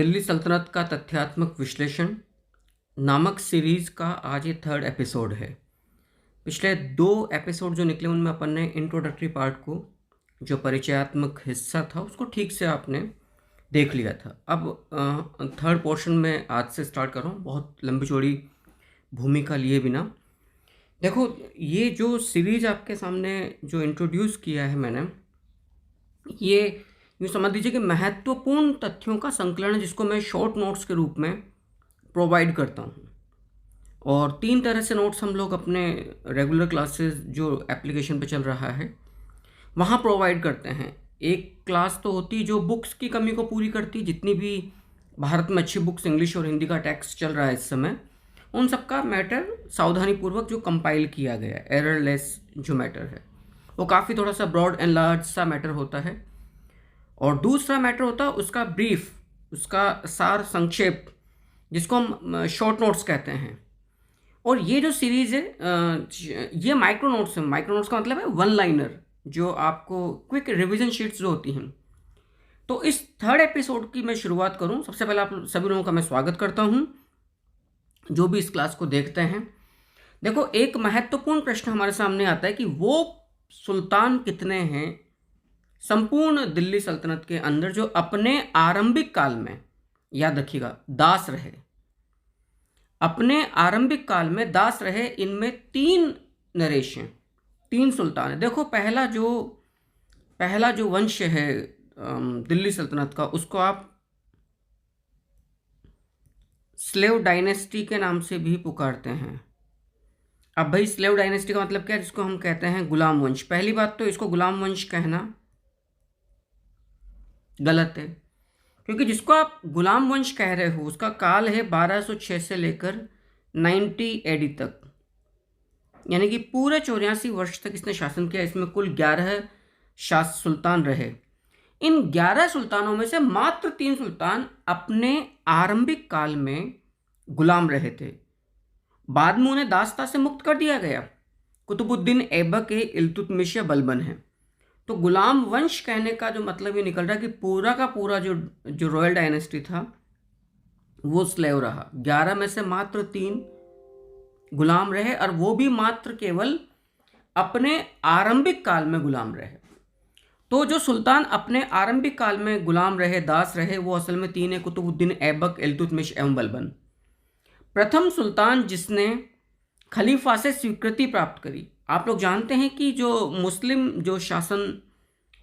दिल्ली सल्तनत का तथ्यात्मक विश्लेषण नामक सीरीज़ का आज ये थर्ड एपिसोड है। पिछले 2 एपिसोड जो निकले उनमें अपन ने इंट्रोडक्टरी पार्ट को, जो परिचयात्मक हिस्सा था, उसको ठीक से आपने देख लिया था। अब थर्ड पोर्शन में आज से स्टार्ट कर रहा हूँ, बहुत लंबी चौड़ी भूमिका लिए बिना। देखो, ये जो सीरीज़ आपके सामने जो इंट्रोड्यूस किया है मैंने, ये यूँ समझ लीजिए कि महत्वपूर्ण तथ्यों का संकलन है, जिसको मैं शॉर्ट नोट्स के रूप में प्रोवाइड करता हूँ। और 3 तरह से नोट्स हम लोग अपने रेगुलर क्लासेस जो एप्लीकेशन पे चल रहा है वहाँ प्रोवाइड करते हैं। एक क्लास तो होती जो बुक्स की कमी को पूरी करती, जितनी भी भारत में अच्छी बुक्स इंग्लिश और हिंदी का टेक्स्ट चल रहा है इस समय, उन सबका मैटर सावधानीपूर्वक जो कंपाइल किया गया है, एररलेस जो मैटर है, वो काफ़ी थोड़ा सा ब्रॉड एंड लार्ज सा मैटर होता है। और दूसरा मैटर होता है उसका ब्रीफ, उसका सार संक्षेप, जिसको हम शॉर्ट नोट्स कहते हैं। और ये जो सीरीज़ है ये माइक्रो नोट्स है। माइक्रो नोट्स का मतलब है वन लाइनर, जो आपको क्विक रिवीजन शीट्स जो होती हैं। तो इस थर्ड एपिसोड की मैं शुरुआत करूं, सबसे पहले आप सभी लोगों का मैं स्वागत करता हूं जो भी इस क्लास को देखते हैं। देखो, एक महत्वपूर्ण प्रश्न हमारे सामने आता है कि वो सुल्तान कितने हैं संपूर्ण दिल्ली सल्तनत के अंदर जो अपने आरंभिक काल में, याद रखिएगा, दास रहे। अपने आरंभिक काल में दास रहे। इनमें 3 नरेश हैं, 3 सुल्तान है। देखो, पहला जो वंश है दिल्ली सल्तनत का, उसको आप स्लेव डायनेस्टी के नाम से भी पुकारते हैं। अब भाई, स्लेव डायनेस्टी का मतलब क्या है? जिसको हम कहते हैं गुलाम वंश। पहली बात तो इसको गुलाम वंश कहना गलत है, क्योंकि जिसको आप गुलाम वंश कह रहे हो उसका काल है 1206 से लेकर 90 एडी तक, यानी कि पूरे 84 वर्ष तक इसने शासन किया। इसमें कुल 11 सुल्तान रहे। इन 11 सुल्तानों में से मात्र 3 सुल्तान अपने आरंभिक काल में गुलाम रहे थे। बाद में उन्हें दासता से मुक्त कर दिया गया। कुतुबुद्दीन ऐबक, इल्तुतमिश या बलबन है। तो गुलाम वंश कहने का जो मतलब ये निकल रहा है कि पूरा का पूरा जो रॉयल डायनेस्टी था वो स्लेव रहा। 11 में से मात्र 3 गुलाम रहे, और वो भी मात्र केवल अपने आरंभिक काल में गुलाम रहे। तो जो सुल्तान अपने आरंभिक काल में गुलाम रहे, दास रहे, वो असल में 3 है: कुतुबुद्दीन ऐबक, इल्तुतमिश एवं बलबन। प्रथम सुल्तान जिसने खलीफा से स्वीकृति प्राप्त करी। आप लोग जानते हैं कि जो मुस्लिम जो शासन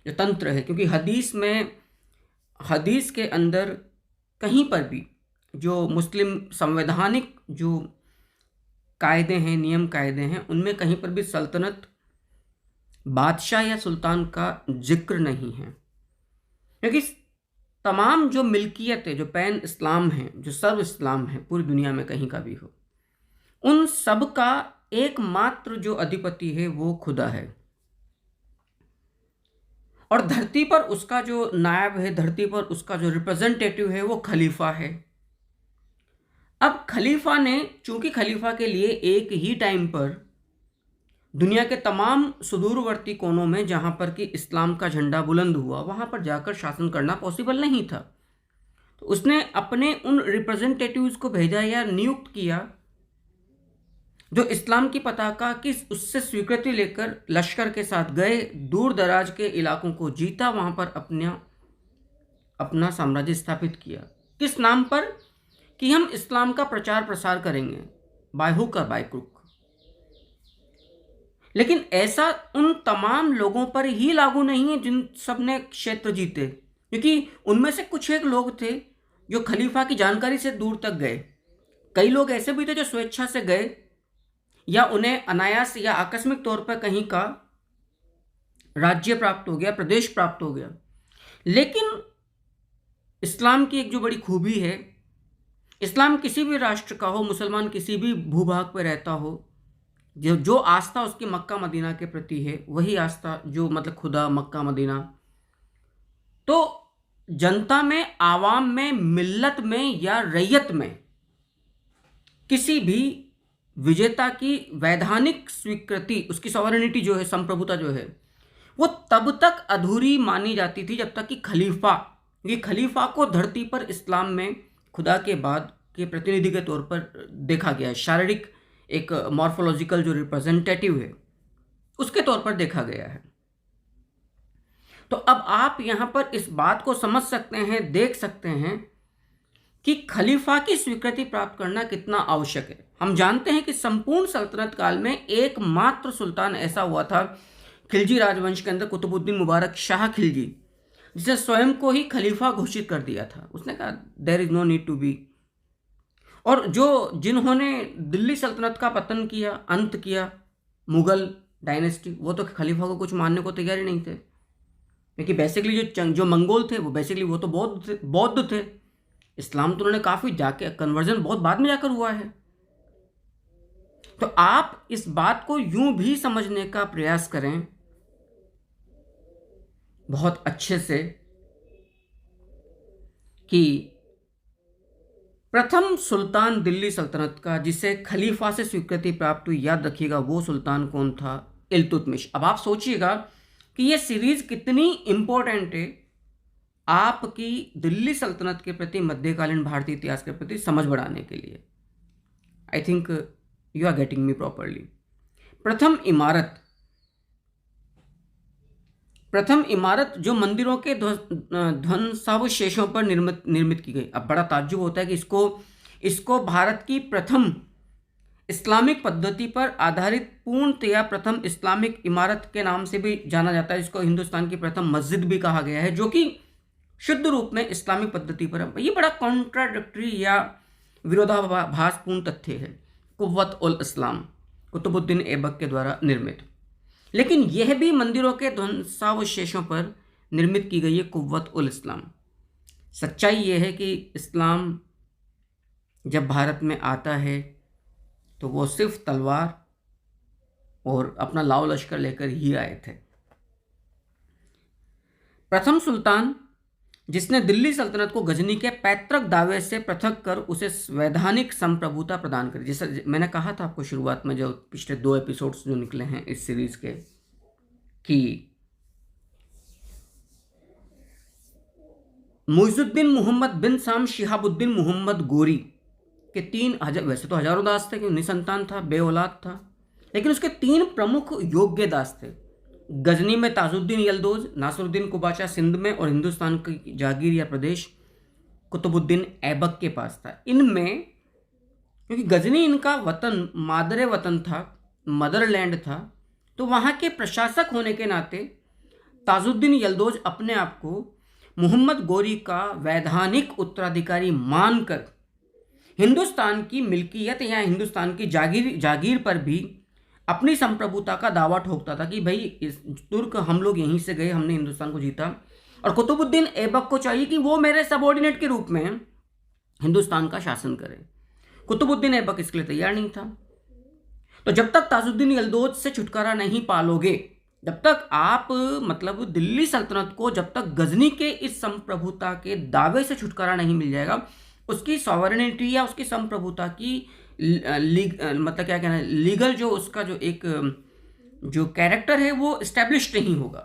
जो तंत्र है, क्योंकि हदीस के अंदर कहीं पर भी जो मुस्लिम संवैधानिक जो कायदे हैं, नियम कायदे हैं, उनमें कहीं पर भी सल्तनत, बादशाह या सुल्तान का जिक्र नहीं है। क्योंकि तमाम जो मिल्कियत है, जो पैन इस्लाम है, जो सर्व इस्लाम है, पूरी दुनिया में कहीं का भी हो, उन सब का एकमात्र जो अधिपति है वो खुदा है। और धरती पर उसका जो नायब है, धरती पर उसका जो रिप्रेजेंटेटिव है, वो खलीफा है। अब खलीफा ने, चूंकि खलीफा के लिए एक ही टाइम पर दुनिया के तमाम सुदूरवर्ती कोनों में जहां पर कि इस्लाम का झंडा बुलंद हुआ, वहां पर जाकर शासन करना पॉसिबल नहीं था, तो उसने अपने उन रिप्रेजेंटेटिव्स को भेजा या नियुक्त किया जो इस्लाम की पताका की उससे स्वीकृति लेकर लश्कर के साथ गए, दूर दराज के इलाकों को जीता, वहां पर अपना साम्राज्य स्थापित किया। किस नाम पर? कि हम इस्लाम का प्रचार प्रसार करेंगे, बाय हुक और बाय क्रुक। लेकिन ऐसा उन तमाम लोगों पर ही लागू नहीं है जिन सब ने क्षेत्र जीते, क्योंकि उनमें से कुछ एक लोग थे जो खलीफा की जानकारी से दूर तक गए। कई लोग ऐसे भी थे जो स्वेच्छा से गए, या उन्हें अनायास या आकस्मिक तौर पर कहीं का राज्य प्राप्त हो गया, प्रदेश प्राप्त हो गया। लेकिन इस्लाम की एक जो बड़ी खूबी है, इस्लाम किसी भी राष्ट्र का हो, मुसलमान किसी भी भूभाग पर रहता हो, जो आस्था उसकी मक्का मदीना के प्रति है, वही आस्था जो मतलब खुदा, मक्का मदीना, तो जनता में, आवाम में, मिल्लत में या रैयत में किसी भी विजेता की वैधानिक स्वीकृति, उसकी सॉवरेनिटी जो है, संप्रभुता जो है, वो तब तक अधूरी मानी जाती थी जब तक कि खलीफा ये खलीफा को धरती पर इस्लाम में खुदा के बाद के प्रतिनिधि के तौर पर देखा गया है। शारीरिक एक मॉर्फोलॉजिकल जो रिप्रेजेंटेटिव है उसके तौर पर देखा गया है। तो अब आप यहां पर इस बात को समझ सकते हैं, देख सकते हैं कि खलीफा की स्वीकृति प्राप्त करना कितना आवश्यक है। हम जानते हैं कि संपूर्ण सल्तनत काल में एकमात्र सुल्तान ऐसा हुआ था खिलजी राजवंश के अंदर, कुतुबुद्दीन मुबारक शाह खिलजी, जिसे स्वयं को ही खलीफा घोषित कर दिया था। उसने कहा there is no need to be. और जिन्होंने दिल्ली सल्तनत का पतन किया, अंत किया, मुगल डायनेस्टी, वो तो खलीफा को कुछ मानने को तैयार ही नहीं थे, क्योंकि बेसिकली जो मंगोल थे वो बेसिकली वो तो बौद्ध थे। इस्लाम तो उन्होंने काफ़ी जाके कन्वर्जन बहुत बाद में जाकर हुआ है। तो आप इस बात को यूं भी समझने का प्रयास करें बहुत अच्छे से कि प्रथम सुल्तान दिल्ली सल्तनत का जिसे खलीफा से स्वीकृति प्राप्त हुई, याद रखिएगा वो सुल्तान कौन था? इल्तुतमिश। अब आप सोचिएगा कि ये सीरीज कितनी इंपॉर्टेंट है आपकी दिल्ली सल्तनत के प्रति, मध्यकालीन भारतीय इतिहास के प्रति समझ बढ़ाने के लिए। I think you are getting me properly. प्रथम इमारत जो मंदिरों के ध्वंसावशेषों पर निर्मित की गई। अब बड़ा ताज्जुब होता है कि इसको भारत की प्रथम इस्लामिक पद्धति पर आधारित पूर्णतया प्रथम इस्लामिक इमारत के नाम से भी जाना जाता है। इसको हिंदुस्तान की प्रथम मस्जिद भी कहा गया है, जो कि शुद्ध रूप में इस्लामिक पद्धति पर है। ये बड़ा कॉन्ट्राडिक्टरी या विरोधाभासपूर्ण तथ्य है। कुव्वत उल इस्लाम, कुतुबुद्दीन ऐबक के द्वारा निर्मित, लेकिन यह भी मंदिरों के ध्वंसावशेषों पर निर्मित की गई है कुव्वत उल इस्लाम। सच्चाई यह है कि इस्लाम जब भारत में आता है तो वो सिर्फ तलवार और अपना लाव लश्कर लेकर ही आए थे। प्रथम सुल्तान जिसने दिल्ली सल्तनत को गजनी के पैतृक दावे से पृथक कर उसे वैधानिक संप्रभुता प्रदान करी। जैसे मैंने कहा था आपको शुरुआत में, जो पिछले 2 एपिसोड्स जो निकले हैं इस सीरीज के, कि मुइजुद्दीन मोहम्मद बिन साम शिहाबुद्दीन मोहम्मद गोरी के 3 वैसे तो हजारों दास थे, कि निसंतान था, बेऔलाद था, लेकिन उसके 3 प्रमुख योग्य दास थे। गजनी में ताजुद्दीन यलदौज, नासरुद्दीन कुबाचा सिंध में, और हिंदुस्तान की जागीर या प्रदेश कुतुबुद्दीन ऐबक के पास था। इनमें क्योंकि गजनी इनका वतन, मादरे वतन था, मदरलैंड था, तो वहाँ के प्रशासक होने के नाते ताजुद्दीन यलदौज अपने आप को मोहम्मद गोरी का वैधानिक उत्तराधिकारी मानकर हिंदुस्तान की मिल्कियत या हिंदुस्तान की जागीर पर भी अपनी संप्रभुता का दावा ठोकता था कि भाई इस तुर्क हम लोग यहीं से गए, हमने हिंदुस्तान को जीता, और कुतुबुद्दीन ऐबक को चाहिए कि वो मेरे सबऑर्डिनेट के रूप में हिंदुस्तान का शासन करे। कुतुबुद्दीन ऐबक इसके लिए तैयार नहीं था। तो जब तक ताजुद्दीन यलदौज से छुटकारा नहीं पालोगे, जब तक आप मतलब दिल्ली सल्तनत को जब तक गजनी के इस संप्रभुता के दावे से छुटकारा नहीं मिल जाएगा, उसकी सॉवरेनिटी या उसकी संप्रभुता की मतलब क्या कहना है, लीगल जो उसका जो एक जो कैरेक्टर है वो एस्टेब्लिश नहीं होगा।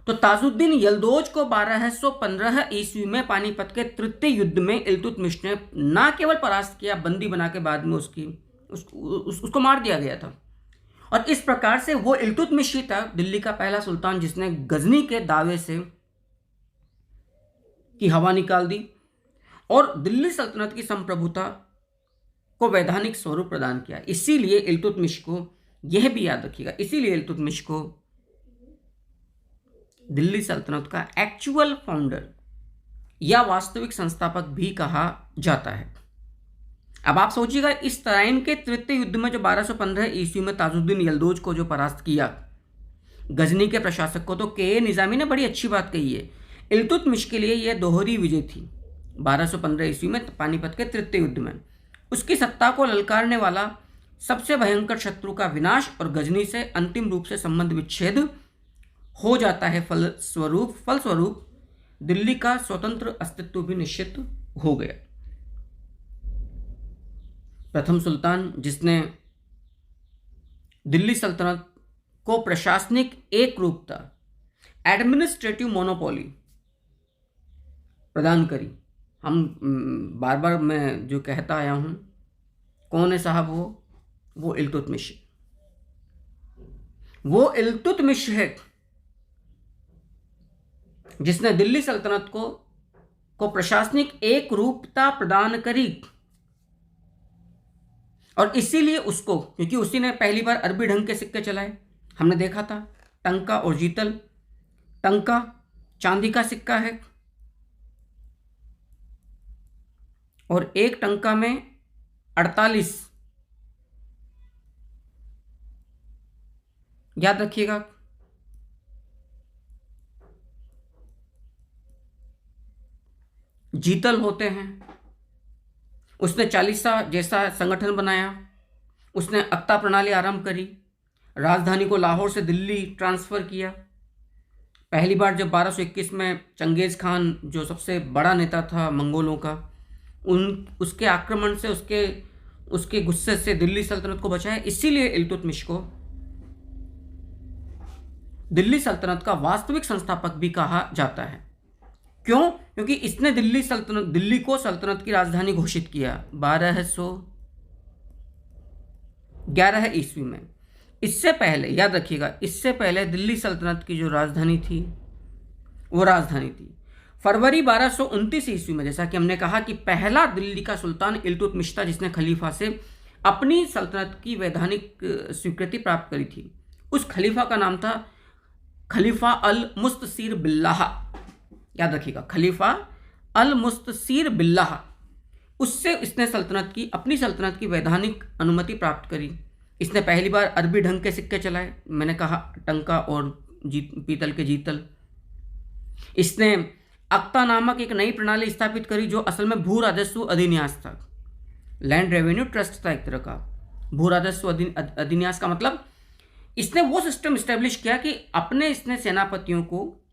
तो ताजुद्दीन यलदौज को 1215 ईस्वी में पानीपत के तृतीय युद्ध में इल्तुतमिश ने न केवल परास्त किया, बंदी बना के बाद में उसको मार दिया गया था। और इस प्रकार से वो इल्तुतमिश ही था दिल्ली का पहला सुल्तान जिसने गजनी के दावे से की हवा निकाल दी और दिल्ली सल्तनत की संप्रभुता को वैधानिक स्वरूप प्रदान किया। इसीलिए इल्तुतमिश को, यह भी याद रखिएगा, इसीलिए इल्तुतमिश को दिल्ली सल्तनत का एक्चुअल फाउंडर या वास्तविक संस्थापक भी कहा जाता है। अब आप सोचिएगा, इस तराइन के तृतीय युद्ध में जो 1215 ईस्वी में ताजुद्दीन यलदौज को जो परास्त किया गजनी के प्रशासक को, तो के निजामी ने बड़ी अच्छी बात कही है। इल्तुतमिश के लिए यह दोहरी विजय थी। 1215 ईस्वी में पानीपत के तृतीय युद्ध में उसकी सत्ता को ललकारने वाला सबसे भयंकर शत्रु का विनाश और गजनी से अंतिम रूप से संबंध विच्छेद हो जाता है। फलस्वरूप दिल्ली का स्वतंत्र अस्तित्व भी निश्चित हो गया। प्रथम सुल्तान जिसने दिल्ली सल्तनत को प्रशासनिक एक रूपता, एडमिनिस्ट्रेटिव मोनोपोली प्रदान करी। हम बार बार मैं जो कहता आया हूँ, कौन है साहब वो इल्तुतमिश। वो इल्तुतमिश है जिसने दिल्ली सल्तनत को प्रशासनिक एक रूपता प्रदान करी, और इसीलिए उसको, क्योंकि उसी ने पहली बार अरबी ढंग के सिक्के चलाए। हमने देखा था टंका और जीतल। टंका चांदी का सिक्का है और एक टंका में 48, याद रखिएगा। जीतल होते हैं। उसने चालीसा जैसा संगठन बनाया, उसने अक्ता प्रणाली आरंभ करी, राजधानी को लाहौर से दिल्ली ट्रांसफ़र किया। पहली बार जब 1221 में चंगेज़ खान, जो सबसे बड़ा नेता था मंगोलों का, उसके आक्रमण से, उसके गुस्से से दिल्ली सल्तनत को बचाया। इसीलिए इल्तुतमिश को दिल्ली सल्तनत का वास्तविक संस्थापक भी कहा जाता है। क्यों? क्योंकि इसने दिल्ली को सल्तनत की राजधानी घोषित किया 1211 ईस्वी में। इससे पहले याद रखिएगा, इससे पहले दिल्ली सल्तनत की जो राजधानी थी वो राजधानी थी फरवरी 1229 ईस्वी में। जैसा कि हमने कहा कि पहला दिल्ली का सुल्तान इल्तुतमिश था जिसने खलीफा से अपनी सल्तनत की वैधानिक स्वीकृति प्राप्त करी थी। उस खलीफा का नाम था खलीफा अल मुस्तसीर बिल्लाह। याद रखिएगा, खलीफा अल मुस्तसीर बिल्लाह। उससे इसने अपनी सल्तनत की वैधानिक अनुमति प्राप्त करी। इसने पहली बार अरबी ढंग के सिक्के चलाए, मैंने कहा टंका और पीतल के जीतल। इसने अक्ता नामक एक नई प्रणाली स्थापित करी जो असल में भू राजस्व अधिन्यास था। लैंड रेवेन्यू ट्रस्ट था एक तरह का। भू राजस्व अधिन्यास का मतलब इसने वो सिस्टम इस्टेब्लिश किया कि इसने सेनापतियों को,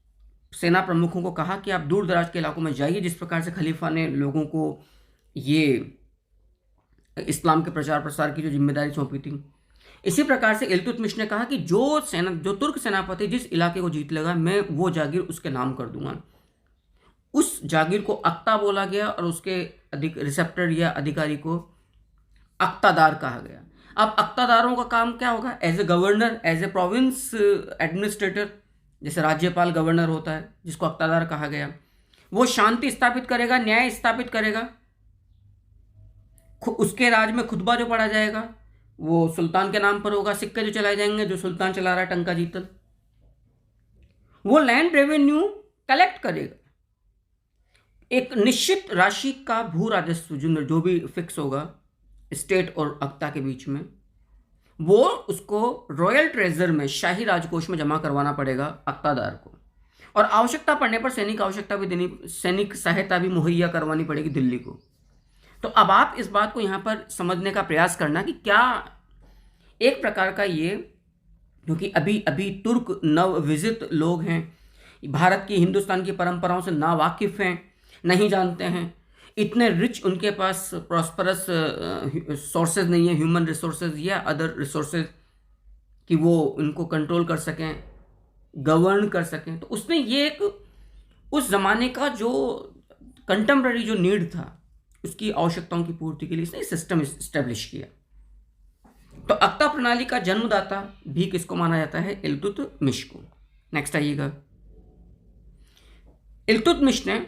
सेना प्रमुखों को कहा कि आप दूर दराज के इलाकों में जाइए, जिस प्रकार से खलीफा ने लोगों को ये इस्लाम के प्रचार प्रसार की जो जिम्मेदारी सौंपी थी। इसी प्रकार से इल्तुतमिश ने कहा कि जो तुर्क सेनापति जिस इलाके को जीत लेगा, मैं वो जागीर उसके नाम कर दूंगा। उस जागीर को अक्ता बोला गया और उसके रिसेप्टर या अधिकारी को अक्तादार कहा गया। अब अक्तादारों का काम क्या होगा? As a governor, as a province administrator, जैसे राज्यपाल गवर्नर होता है जिसको अक्तादार कहा गया, वो शांति स्थापित करेगा, न्याय स्थापित करेगा। उसके राज में खुतबा जो पढ़ा जाएगा वो सुल्तान के नाम पर होगा। सिक्के जो चलाए जाएंगे जो सुल्तान चला रहा है, टंका जीतल, वो लैंड रेवेन्यू कलेक्ट करेगा। एक निश्चित राशि का भू राजस्व जो भी फिक्स होगा स्टेट और अक्ता के बीच में, वो उसको रॉयल ट्रेजर में, शाही राजकोष में जमा करवाना पड़ेगा अक्तादार को। और आवश्यकता पड़ने पर सैनिक सहायता भी मुहैया करवानी पड़ेगी दिल्ली को। तो अब आप इस बात को यहाँ पर समझने का प्रयास करना कि क्या एक प्रकार का ये, क्योंकि अभी तुर्क नवविजित लोग हैं, भारत की, हिंदुस्तान की परंपराओं से नावाकिफ़ हैं, नहीं जानते हैं, इतने रिच उनके पास प्रॉस्परस सोर्सेज नहीं है, ह्यूमन रिसोर्सेज या अदर रिसोर्सेज, कि वो उनको कंट्रोल कर सकें, गवर्न कर सकें। तो उसने ये एक उस ज़माने का जो कंटेम्प्रेरी जो नीड था, उसकी आवश्यकताओं की पूर्ति के लिए इसने सिस्टम इस्टेब्लिश किया। तो अक्ता प्रणाली का जन्मदाता भी किसको माना जाता है? इल्तुतमिश को। नेक्स्ट आइएगा। इल्तुतमिश ने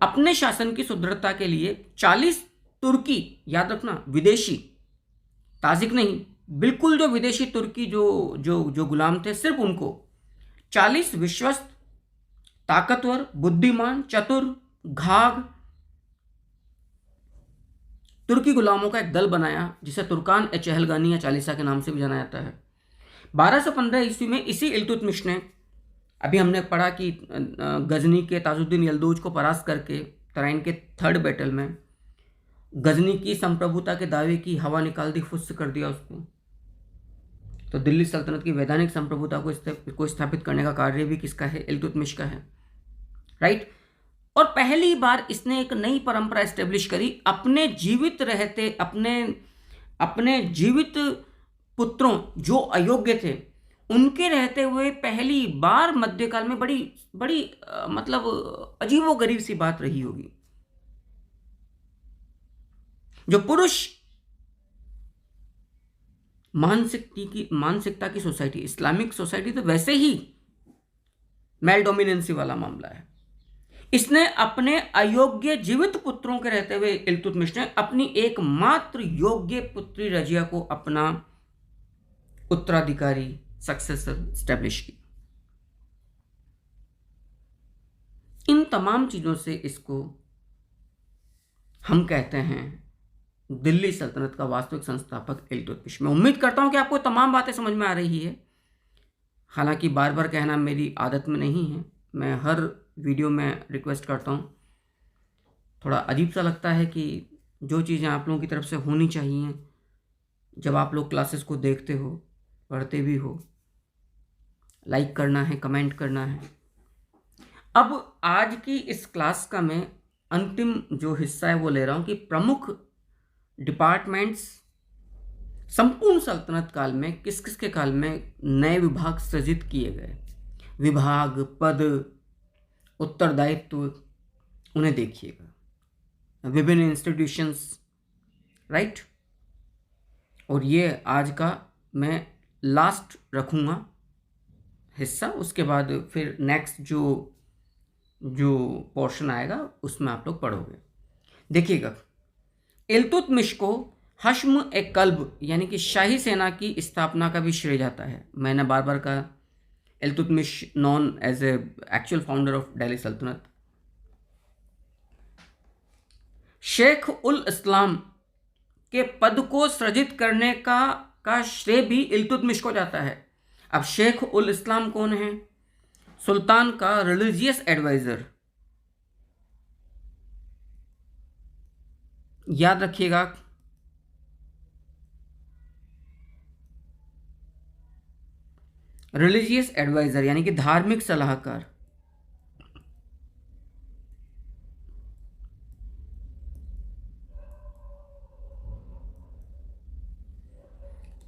अपने शासन की सुदृढ़ता के लिए 40 तुर्की, याद रखना विदेशी, ताजिक नहीं, बिल्कुल जो विदेशी तुर्की जो गुलाम थे, सिर्फ उनको 40 विश्वस्त, ताकतवर, बुद्धिमान, चतुर, घाघ तुर्की गुलामों का एक दल बनाया जिसे तुर्कान ए चहलगानी या चालीसा के नाम से भी जाना जाता है। 1215 ईस्वी में इसी इल्तुतमिश ने, अभी हमने पढ़ा कि गजनी के ताजुद्दीन यल्दूज को परास्त करके तराइन के 3rd बैटल में गजनी की संप्रभुता के दावे की हवा निकाल दी, फुस कर दिया उसको। तो दिल्ली सल्तनत की वैधानिक संप्रभुता को स्थापित करने का कार्य भी किसका है? इल्तुतमिश का है, राइट। और पहली बार इसने एक नई परंपरा एस्टेब्लिश करी। अपने जीवित रहते, अपने जीवित पुत्रों जो अयोग्य थे उनके रहते हुए पहली बार मध्यकाल में बड़ी बड़ी मतलब अजीबोगरीब सी बात रही होगी। जो पुरुष मानसिकता की सोसाइटी, इस्लामिक सोसाइटी तो वैसे ही मेल डोमिनेंसी वाला मामला है। इसने अपने अयोग्य जीवित पुत्रों के रहते हुए इल्तुतमिश ने अपनी एकमात्र योग्य पुत्री रजिया को अपना उत्तराधिकारी सक्सेसर स्टैब्लिश की। इन तमाम चीजों से इसको हम कहते हैं दिल्ली सल्तनत का वास्तविक संस्थापक इल्तुतमिश। मैं उम्मीद करता हूं कि आपको तमाम बातें समझ में आ रही है। हालांकि बार बार कहना मेरी आदत में नहीं है, मैं हर वीडियो में रिक्वेस्ट करता हूं। थोड़ा अजीब सा लगता है कि जो चीज़ें आप लोगों की तरफ से होनी चाहिए, जब आप लोग क्लासेस को देखते हो, पढ़ते भी हो, लाइक करना है, कमेंट करना है। अब आज की इस क्लास का मैं अंतिम जो हिस्सा है वो ले रहा हूं कि प्रमुख डिपार्टमेंट्स संपूर्ण सल्तनत काल में किस किस के काल में नए विभाग सृजित किए गए। विभाग, पद, उत्तरदायित्व, उन्हें देखिएगा। विभिन्न इंस्टीट्यूशंस, राइट। और ये आज का मैं लास्ट रखूँगा हिस्सा, उसके बाद फिर नेक्स्ट जो पोर्शन आएगा उसमें आप लोग पढ़ोगे। देखिएगा, इल्तुतमिश को हश्म ए कल्ब यानी कि शाही सेना की स्थापना का भी श्रेय जाता है। मैंने बार बार कहा, Iltutmish known as a actual founder of Delhi सल्तनत। शेख उल इस्लाम के पद को सृजित करने का श्रेय भी इल्तुतमिश को जाता है। अब शेख उल इस्लाम कौन है? सुल्तान का रिलीजियस एडवाइजर। याद रखिएगा, रिलीजियस एडवाइजर यानी कि धार्मिक सलाहकार।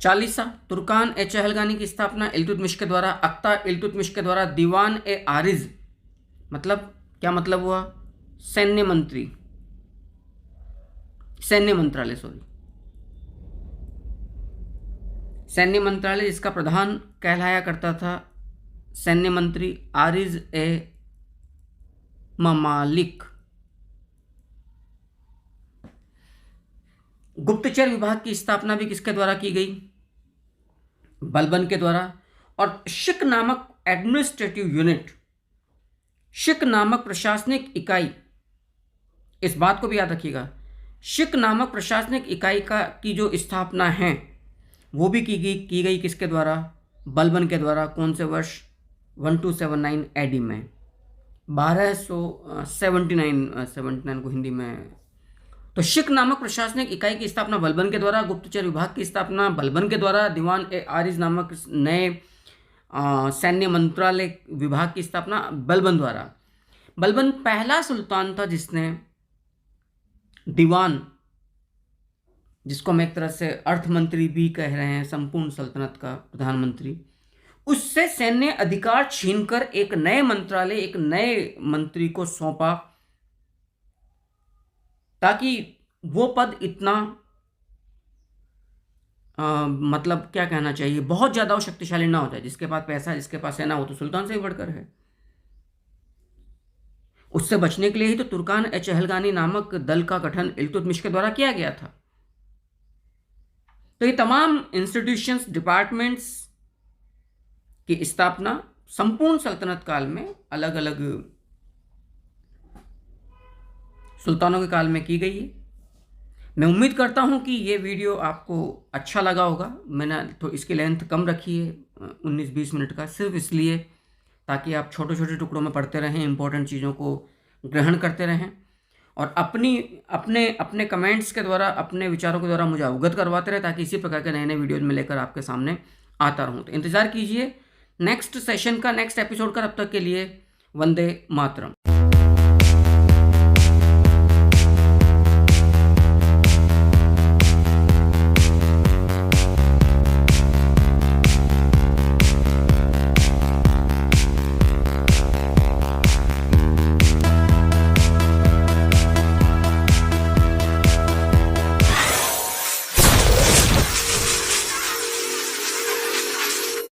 चालीसा तुर्कान ए चहलगानी की स्थापना इल्तुतमिश के द्वारा। अख्ता इल्तुतमिश के द्वारा दीवान ए आरिज, मतलब क्या मतलब हुआ? सैन्य मंत्रालय, सैन्य मंत्रालय जिसका प्रधान कहलाया करता था सैन्य मंत्री आरिज ए ममालिक। गुप्तचर विभाग की स्थापना भी किसके द्वारा की गई? बलबन के द्वारा। और शिक नामक एडमिनिस्ट्रेटिव यूनिट, शिक नामक प्रशासनिक इकाई, इस बात को भी याद रखिएगा, शिक नामक प्रशासनिक इकाई की जो स्थापना है वो भी की गई किसके द्वारा? बलबन के द्वारा। कौन से वर्ष? 1279 एडी में। 1279 को हिंदी में। तो शिक नामक प्रशासनिक इकाई की स्थापना बलबन के द्वारा, गुप्तचर विभाग की स्थापना बलबन के द्वारा, दीवान ए आरिज नामक नए सैन्य मंत्रालय विभाग की स्थापना बलबन द्वारा। बलबन पहला सुल्तान था जिसने दीवान, जिसको हम एक तरह से अर्थ मंत्री भी कह रहे हैं, संपूर्ण सल्तनत का प्रधानमंत्री, उससे सैन्य अधिकार छीनकर एक नए मंत्रालय, एक नए मंत्री को सौंपा, ताकि वो पद इतना मतलब क्या कहना चाहिए, बहुत ज्यादा शक्तिशाली ना हो जाए। जिसके पास पैसा, जिसके पास सेना हो तो सुल्तान से ही बढ़कर है। उससे बचने के लिए ही तो तुर्कान ए चहलगानी नामक दल का गठन इल्तुतमिश के द्वारा किया गया था। तो ये तमाम इंस्टीट्यूशंस, डिपार्टमेंट्स की स्थापना संपूर्ण सल्तनत काल में अलग अलग सुल्तानों के काल में की गई है। मैं उम्मीद करता हूं कि ये वीडियो आपको अच्छा लगा होगा। मैंने तो इसकी लेंथ कम रखी है, 19-20 मिनट का, सिर्फ इसलिए ताकि आप छोटे छोटे टुकड़ों में पढ़ते रहें, इंपॉर्टेंट चीज़ों को ग्रहण करते रहें और अपने कमेंट्स के द्वारा, अपने विचारों के द्वारा मुझे अवगत करवाते रहे, ताकि इसी प्रकार के नए नए वीडियोज में लेकर आपके सामने आता रहूं। तो इंतज़ार कीजिए नेक्स्ट सेशन का, नेक्स्ट एपिसोड का। तब तक के लिए वंदे मातरम।